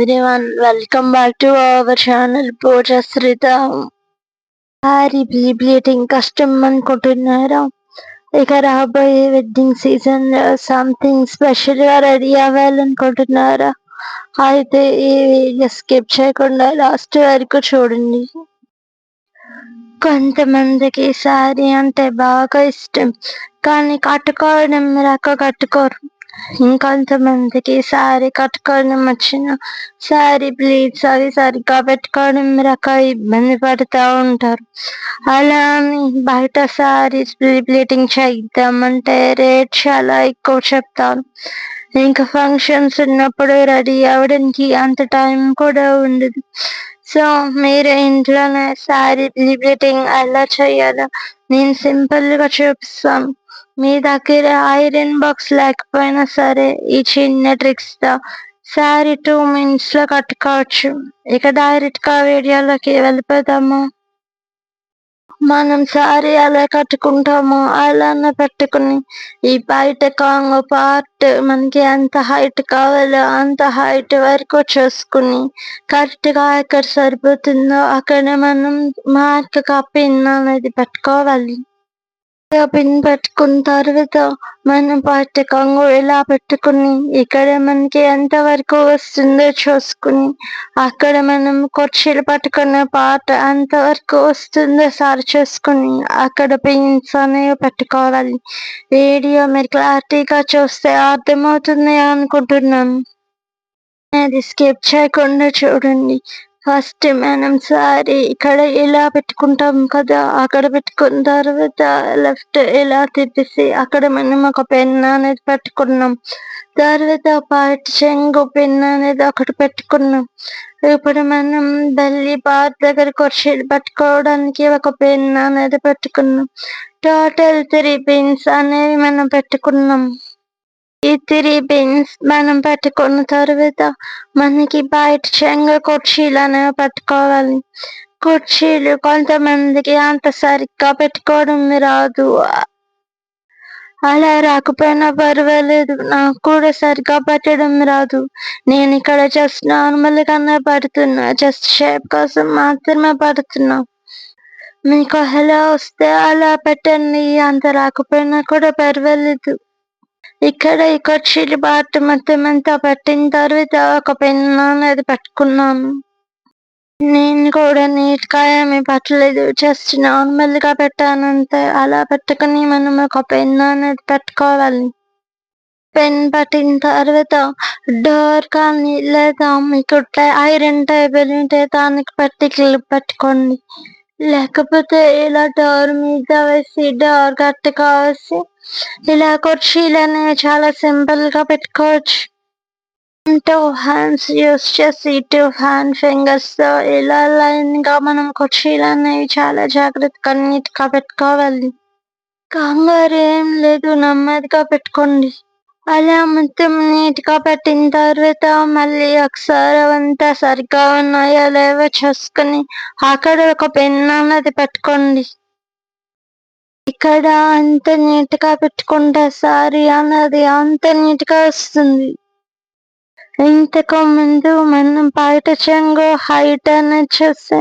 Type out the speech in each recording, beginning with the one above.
everyone, welcome back to our channel Pooja sorry pleating కష్టం అనుకుంటున్నారా? ఇక రాబోయే వెడ్డింగ్ సీజన్ సంథింగ్ స్పెషల్ గా రెడీ అవ్వాలనుకుంటున్నారా? అయితే ఈ వీడియో స్కిప్ చేయకుండా లాస్ట్ వరకు చూడండి. కొంతమందికి సారీ అంటే బాగా ఇష్టం, కానీ కట్టుకోవడం రాక కట్టుకోరు. ఇంకొంతమందికి సారీ కట్టుకోవడం వచ్చిన సారీ ప్లీట్స్ అవి సరిగ్గా పెట్టుకోవడం రాక ఇబ్బంది పడుతూ ఉంటారు. అలా అని బయట సారీస్ ప్లీటింగ్ చేద్దామంటే రేట్ చాలా ఎక్కువ చెప్తారు. ఇంకా ఫంక్షన్స్ ఉన్నప్పుడు రెడీ అవ్వడానికి అంత టైం కూడా ఉండదు. సో మీరు ఇంట్లోనే సారీ ప్లీటింగ్ ఎలా చేయాలో నేను సింపుల్ గా చూపిస్తాను. మీ దగ్గర ఐరన్ బాక్స్ లేకపోయినా సరే ఈ చిన్న ట్రిక్స్ తో సారీ 2 minutes లో కట్టుకోవచ్చు. ఇక డైరెక్ట్ గా వీడియోలోకి వెళ్ళిపోదామా? మనం సారీ ఎలా కట్టుకుంటామో అలానే పెట్టుకుని ఈ బయట కాంగో పార్ట్ మనకి ఎంత హైట్ కావాలో అంత హైట్ వరకు చూసుకుని కరెక్ట్ గా ఎక్కడ సరిపోతుందో అక్కడ మనం మార్క్ గా పిన్ అనేది పెట్టుకోవాలి. పిన్ పెట్టుకున్న తర్వాత మనం బయట కాంగో ఇలా పెట్టుకుని ఇక్కడ మనకి ఎంత వరకు వస్తుందో చూసుకుని అక్కడ మనం కుర్చీలు పట్టుకున్న పార్ట్ ఎంత వరకు వస్తుందో సరి చూసుకుని అక్కడ పిన్స్ అనేవి పెట్టుకోవాలి. వీడియో మీరు క్లారిటీగా చూస్తే అర్థమవుతుంది అనుకుంటున్నాను. అది స్కిప్ చేయకుండా చూడండి. ఫస్ట్ మనం సారీ ఇక్కడ ఇలా పెట్టుకుంటాం కదా, అక్కడ పెట్టుకున్న తర్వాత లెఫ్ట్ ఇలా తిప్పేసి అక్కడ మనం ఒక పెన్ అనేది పెట్టుకున్నాం. తర్వాత పార్ట్ చెంగు పెన్ అనేది ఒకటి పెట్టుకున్నాం. ఇప్పుడు మనం బెల్లి పార్ట్ దగ్గర కుర్చీలు పెట్టుకోవడానికి ఒక పెన్ అనేది పెట్టుకున్నాం. టోటల్ 3 పిన్స్ అనేవి మనం పెట్టుకున్నాం. ఈ 3 పిన్స్ మనం పెట్టుకున్న తర్వాత మనకి బయట చెంగ కుర్చీలు అనేవి పెట్టుకోవాలి. కుర్చీలు కొంతమందికి అంత సరిగ్గా పెట్టుకోవడం రాదు. అలా రాకపోయినా పర్వాలేదు, నాకు కూడా సరిగ్గా పెట్టడం రాదు. నేను ఇక్కడ జస్ట్ నార్మల్ గానే పడుతున్నా, జస్ట్ షేప్ కోసం మాత్రమే పడుతున్నా. మీకు ఎలా వస్తే అలా పెట్టండి, అంత రాకపోయినా కూడా పర్వాలేదు. ఇక్కడ ఈ కుర్చీలు పార్ట్ మొత్తం అంతా పట్టిన తర్వాత ఒక పెన్ అనేది పెట్టుకున్నాను. నేను కూడా నీట్ గా ఏమీ పెట్టలేదు, జస్ట్ నార్మల్ గా పెట్టానంతే. అలా పెట్టుకుని మనం ఒక పెన్ అనేది పెట్టుకోవాలి. పెన్ పట్టిన తర్వాత డోర్ కానీ లేదా మీకు ఐరన్ టేబుల్ ఉంటే దానికి పెట్టి క్లిప్ పెట్టుకోండి. లేకపోతే ఇలా డోర్ మీద వేసి డోర్ గట్టిగా వేసి ఇలా కుర్చీలని చాలా సింపుల్ గా పెట్టుకోవచ్చు. 2 హ్యాండ్స్ యూస్ చేసి 2 హ్యాండ్ ఫింగర్స్ తో ఇలా లైన్ గా మనం కుర్చీలనేవి చాలా జాగ్రత్తగా నీట్ గా పెట్టుకోవాలి. కంగారు ఏం లేదు, నెమ్మదిగా పెట్టుకోండి. అలా మొత్తం నీట్ గా పెట్టిన తర్వాత మళ్ళీ ఒకసారి అవంతా సరిగ్గా ఉన్నాయో లేవో చూసుకుని అక్కడ ఒక పెన్ అనేది పెట్టుకోండి. ఇక్కడ అంత నీట్ గా పెట్టుకుంటే సారీ అనేది అంత నీట్ గా వస్తుంది. ఇంతకు ముందు మనం బయట చెంగు హైట్ అనేది చూస్తే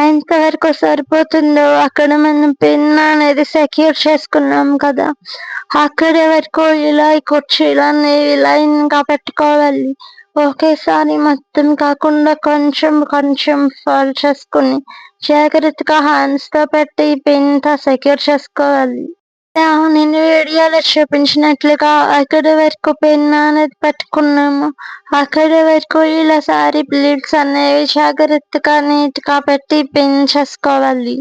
ఎంతవరకు సరిపోతుందో అక్కడ మనం పిన్ అనేది సెక్యూర్ చేసుకున్నాం కదా, అక్కడ వరకు ఇలా కుర్చీలు అనేవి లైన్ గా పెట్టుకోవాలి. ఒకేసారి మొత్తం కాకుండా కొంచెం కొంచెం ఫోల్డ్ చేసుకుని జాగ్రత్తగా హ్యాండ్స్ తో పెట్టి పిన్ తో సెక్యూర్ చేసుకోవాలి. నేను వీడియోలో చూపించినట్లుగా అక్కడ వరకు పెన్ అనేది పెట్టుకున్నాము. అక్కడ వరకు ఇలా సారీ ప్లీట్స్ అనేవి జాగ్రత్తగా నీట్ గా పెట్టి పిన్ చేసుకోవాలి.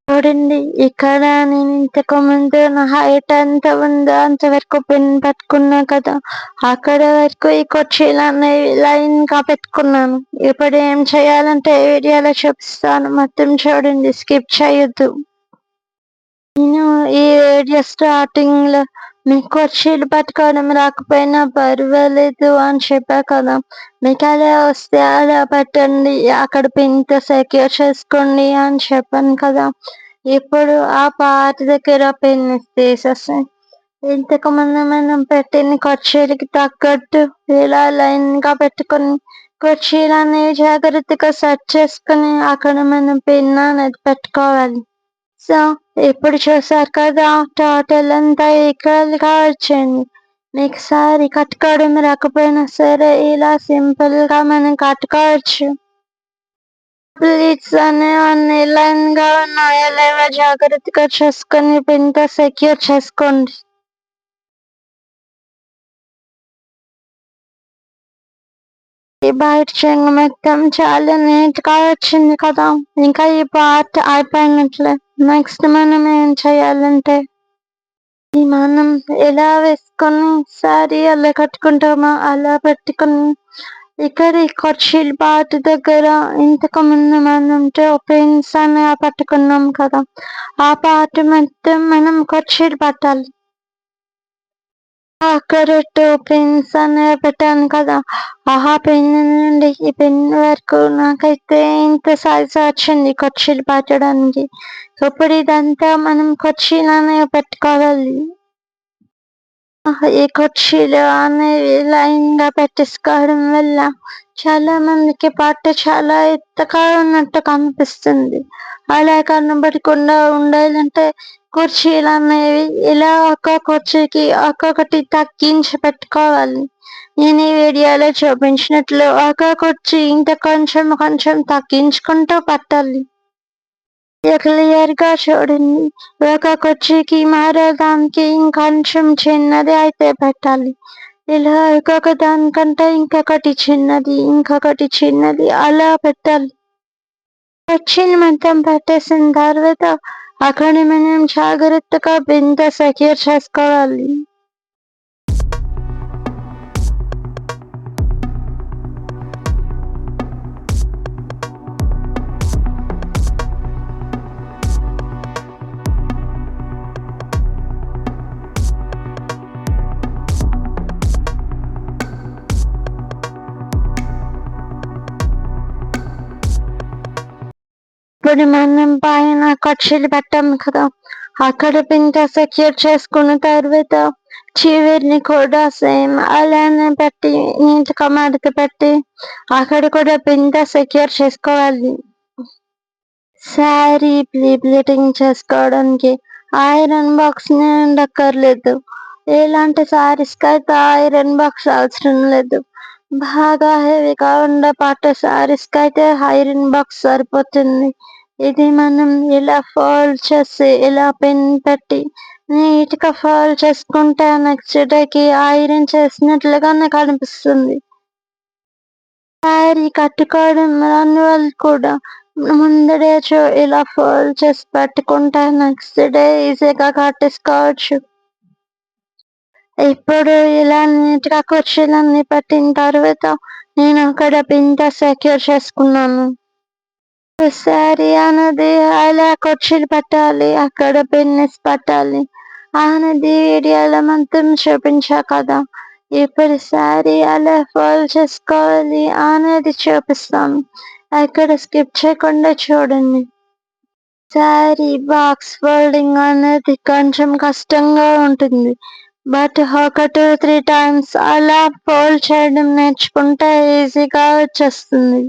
చూడండి, ఇక్కడ నేను ఇంతకు ముందు నా హైట్ ఎంత ఉందో అంతవరకు పిన్ పెట్టుకున్నా కదా, అక్కడ వరకు ఈ కుర్చీలు అనేవి లైన్ గా పెట్టుకున్నాను. ఇప్పుడు ఏం చేయాలంటే వీడియోలో చూపిస్తాను, మొత్తం చూడండి, స్కిప్ చేయొద్దు. నేను ఈ వీడియో స్టార్టింగ్‌లో మీకు కుర్చీలు పట్టుకోవడం రాకపోయినా పర్వాలేదు అని చెప్పా కదా! మీకెలా వస్తే అలా పెట్టండి. అక్కడ పిన్‌తో సెక్యూర్ చేసుకోండి అని చెప్పాను కదా! ఇప్పుడు ఆ పార్ట్ దగ్గర పిన్ తీసేసి ఇంతకుముందు మనం పెట్టిన కుర్చీలకి తగ్గట్టు ఇలా లైన్‌గా పెట్టుకొని కుర్చీలనేవి జాగ్రత్తగా సెట్ చేసుకొని అక్కడ మనం పిన్ అనేది పెట్టుకోవాలి. సో, ఇప్పుడు చూసారు కదా! టోటల్ అంతా ఈక్వల్‌గా వచ్చింది. మీకు సారీ కట్టుకోవడం రాకపోయినా సరే ఇలా సింపుల్‌గా మనం కట్టుకోవచ్చు. ప్లీట్స్ అనేవన్నీ లైన్‌గా ఉన్నాయో లేవో జాగ్రత్తగా చూసుకొని పిన్‌తో సెక్యూర్ చేసుకోండి. ఈ బయట చెంగు మొత్తం చాలా నీట్‌గా వచ్చింది కదా! ఇంకా ఈ పార్ట్ అయిపోయినట్లే. నెక్స్ట్ మనం ఏం చేయాలంటే మనం ఎలా వేసుకొని సారీ ఎలా కట్టుకుంటామో అలా పెట్టుకొని ఇక్కడ ఈ కుర్చీల పార్ట్ దగ్గర ఇంతకుముందు మనం పిన్స్ అనేవి పట్టుకున్నాం కదా! ఆ పార్ట్ మొత్తం మనం కుర్చీలు పట్టాలి. అక్కడ 2 పిన్స్ అనేవి పెట్టాను కదా! ఆ పిన్ నుండి ఈ పిన్ వరకు నాకైతే ఇంత సైజ్ వచ్చింది కుర్చీలు పట్టడానికి. ఇప్పుడు ఇదంతా మనం కుర్చీలనేవి పెట్టుకోవాలి. ఈ కుర్చీలు అనేవి లైన్‌గా పెట్టేసుకోవడం వల్ల చాలా మందికి పట్టు చాలా ఎత్తుగా ఉన్నట్టు కనిపిస్తుంది. అలా కనబడకుండా ఉండాలంటే కుర్చీలనేవి ఇలా ఒక్క కుర్చీకి ఒక్కొక్కటి తగ్గించి పెట్టుకోవాలి. నేను ఈ వీడియోలో చూపించినట్లు ఒక్క కుర్చీ ఇంకా కొంచెం కొంచెం తగ్గించుకుంటూ పట్టాలి. క్లియర్‌గా చూడండి. ఒక కుర్చీకి మారడానికి ఇంకొంచెం చిన్నది అయితే పెట్టాలి. ఇలా ఒక్కొక్క దానికంటే ఇంకొకటి చిన్నది, ఇంకొకటి చిన్నది అలా పెట్టాలి. కుర్చీని మొత్తం పెట్టేసిన తర్వాత అక్కడ మనం జాగ్రత్తగా పిన్‌తో సెక్యూర్ చేసుకోవాలి. ఇప్పుడు మనం పైన కుర్చీలు పెట్టాము కదా! అక్కడ పిన్‌తో సెక్యూర్ చేసుకున్న తర్వాత చివరిని కూడా సేమ్ అలానే పెట్టి నీట్‌గా మడత పెట్టి అక్కడ కూడా పిన్‌తో సెక్యూర్ చేసుకోవాలి. శారీ ప్లీటింగ్ చేసుకోవడానికి ఐరన్ బాక్స్ ఉండక్కర్లేదు. ఇలాంటి శారీస్‌కైతే ఐరన్ బాక్స్ అవసరం లేదు. బాగా హెవీగా ఉండే పట్టు శారీస్‌కైతే ఐరన్ బాక్స్ సరిపోతుంది. ఇది మనం ఇలా ఫోల్డ్ చేసి ఇలా పిన్ పెట్టి నీట్‌గా ఫోల్డ్ చేసుకుంటే నెక్స్ట్ డేకి ఐరన్ చేసినట్లుగానే కనిపిస్తుంది. శారీ కట్టుకోవడం రాని వాళ్ళు కూడా ముందు రోజు ఇలా ఫోల్డ్ చేసి పెట్టుకుంటే నెక్స్ట్ డే ఈజీగా కట్టేసుకోవచ్చు. ఇప్పుడు ఇలా నీట్‌గా కుర్చీలన్నీ పెట్టిన తర్వాత నేను అక్కడ పిన్‌తో సెక్యూర్ చేసుకున్నాను. శారీ అనేది అలా కుర్చీలు పెట్టాలి. అక్కడ పిన్నేసి పెట్టాలి అనేది వీడియోలో మొత్తం చూపించా కదా! ఇప్పుడు శారీ ఎలా ఫోల్డ్ చేసుకోవాలి అనేది చూపిస్తాను. ఎక్కడ స్కిప్ చేయకుండా చూడండి. శారీ బాక్స్ ఫోల్డింగ్ అనేది కొంచెం కష్టంగా ఉంటుంది. బట్ ఒక 2, 3 టైమ్స్ అలా ఫోల్డ్ చేయడం నేర్చుకుంటే ఈజీగా వచ్చేస్తుంది.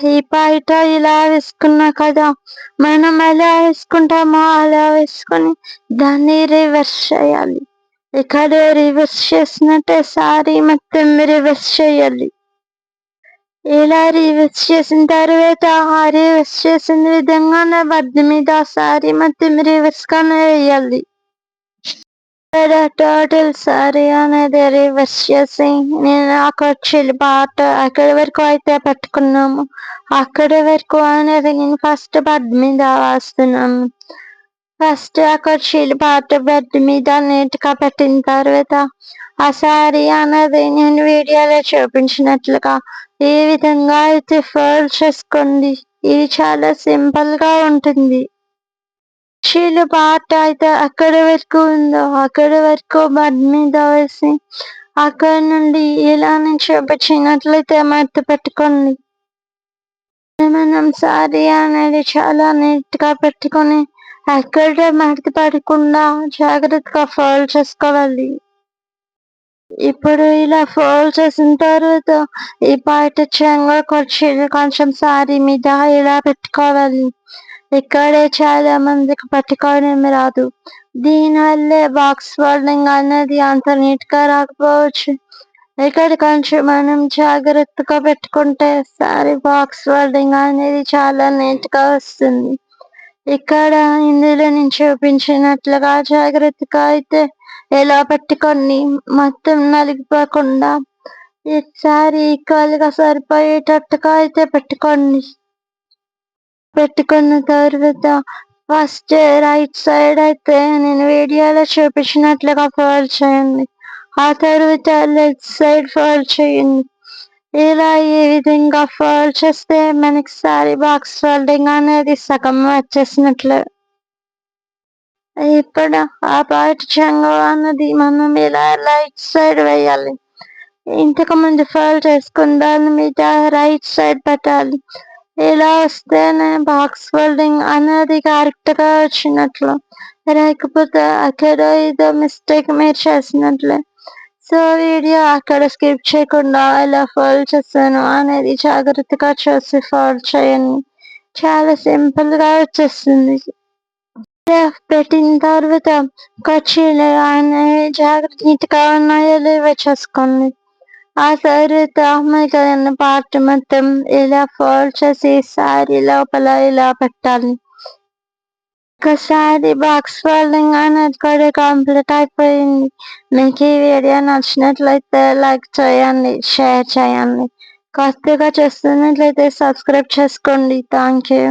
ఈ పైట ఇలా వేసుకున్నా కదా! మనం ఎలా వేసుకుంటామో అలా వేసుకొని దాన్ని రివర్స్ చేయాలి. ఇక్కడ రివర్స్ చేసినట్టే శారీ మొత్తం రివర్స్ చేయాలి. ఇలా రివర్స్ చేసిన తర్వాత ఆ రివర్స్ చేసిన విధంగానే బద్ద మీద శారీ మొత్తం రివర్స్‌గానే వేయాలి. ఇక్కడ టోటల్ శారీ అనేది రివర్స్ చేసి నేను ఆ కుర్చీల పార్ట్ ఎక్కడి వరకు అయితే పెట్టుకున్నామో అక్కడి వరకు అనేది నేను ఫస్ట్ బెడ్ మీద వేస్తున్నాను. ఫస్ట్ ఆ కుర్చీల పార్ట్ బెడ్ మీద నీట్‌గా పెట్టిన తర్వాత ఆ శారీ అనేది నేను వీడియోలో చూపించినట్లుగా ఈ విధంగా అయితే ఫోల్డ్ చేసుకోండి. ఇది చాలా సింపుల్‌గా ఉంటుంది. చీల పాట అయితే ఎక్కడి వరకు ఉందో అక్కడి వరకు బెడ్ మీద వేసి అక్కడి నుండి ఇలా నేను చూపించినట్లయితే మడత పెట్టుకోండి. మనం సారీ అనేది చాలా నీట్ గా పెట్టుకొని ఎక్కడ మడత పడకుండా జాగ్రత్తగా ఫోల్డ్ చేసుకోవాలి. ఇప్పుడు ఇలా ఫోల్డ్ చేసిన తర్వాత ఈ బయట చెంగు కుర్చీలు కొంచెం సారీ మీద ఇలా పెట్టుకోవాలి. ఇక్కడే చాలా మందికి పెట్టుకోవడం రాదు. దీనివల్లే బాక్స్ ఫోల్డింగ్ అనేది అంత నీట్ గా రాకపోవచ్చు. ఇక్కడ కొంచెం మనం జాగ్రత్తగా పెట్టుకుంటే సారీ బాక్స్ ఫోల్డింగ్ అనేది చాలా నీట్ గా వస్తుంది. ఇక్కడ ఇందులో నేను చూపించినట్లుగా జాగ్రత్తగా అయితే ఎలా పెట్టుకొని మొత్తం నలిగిపోకుండా ఈ సారీ ఈక్వల్ గా సరిపోయేటట్టుగా అయితే పెట్టుకోండి. పెట్టుకున్న తర్వాత ఫస్ట్ రైట్ సైడ్ అయితే నేను వీడియోలో చూపించినట్లుగా ఫోల్డ్ చేయండి. ఆ తర్వాత లెఫ్ట్ సైడ్ ఫోల్డ్ చేయండి. ఇలా ఈ విధంగా ఫోల్డ్ చేస్తే మనకి సారీ బాక్స్ ఫోల్డింగ్ అనేది సగం వచ్చేసినట్లు. ఇప్పుడు ఆ బయట చెంగు అన్నది మనం ఇలా రైట్ సైడ్ వేయాలి. ఇంతకు ముందు ఫోల్డ్ చేసుకున్న దాని మీద రైట్ సైడ్ పెట్టాలి. ఇలా వస్తేనే బాక్స్ ఫోల్డింగ్ అనేది కరెక్ట్ గా వచ్చినట్లు, లేకపోతే అక్కడ ఏదో మిస్టేక్ మీరు చేసినట్లే. సో వీడియో అక్కడ స్కిప్ చేయకుండా ఎలా ఫోల్డ్ చేశాను అనేది జాగ్రత్తగా చూసి ఫోల్డ్ చేయండి. చాలా సింపుల్ గా వచ్చేస్తుంది. పెట్టిన తర్వాత కుర్చీలు అనేవి జాగ్రత్త నీట్గా ఉన్నాయో లేవో చేసుకోండి. ఆ తర్వాత మిగిలిన పార్ట్ మొత్తం ఇలా ఫోల్డ్ చేసి సారీ లోపల ఇలా పెట్టాలి. ఒకసారి బాక్స్ ఫోల్డింగ్ అనేది కూడా కంప్లీట్ అయిపోయింది. మీకు ఈ వీడియో నచ్చినట్లయితే లైక్ చేయండి, షేర్ చేయండి. కొత్తగా చూస్తున్నట్లయితే సబ్స్క్రైబ్ చేసుకోండి. Thank you.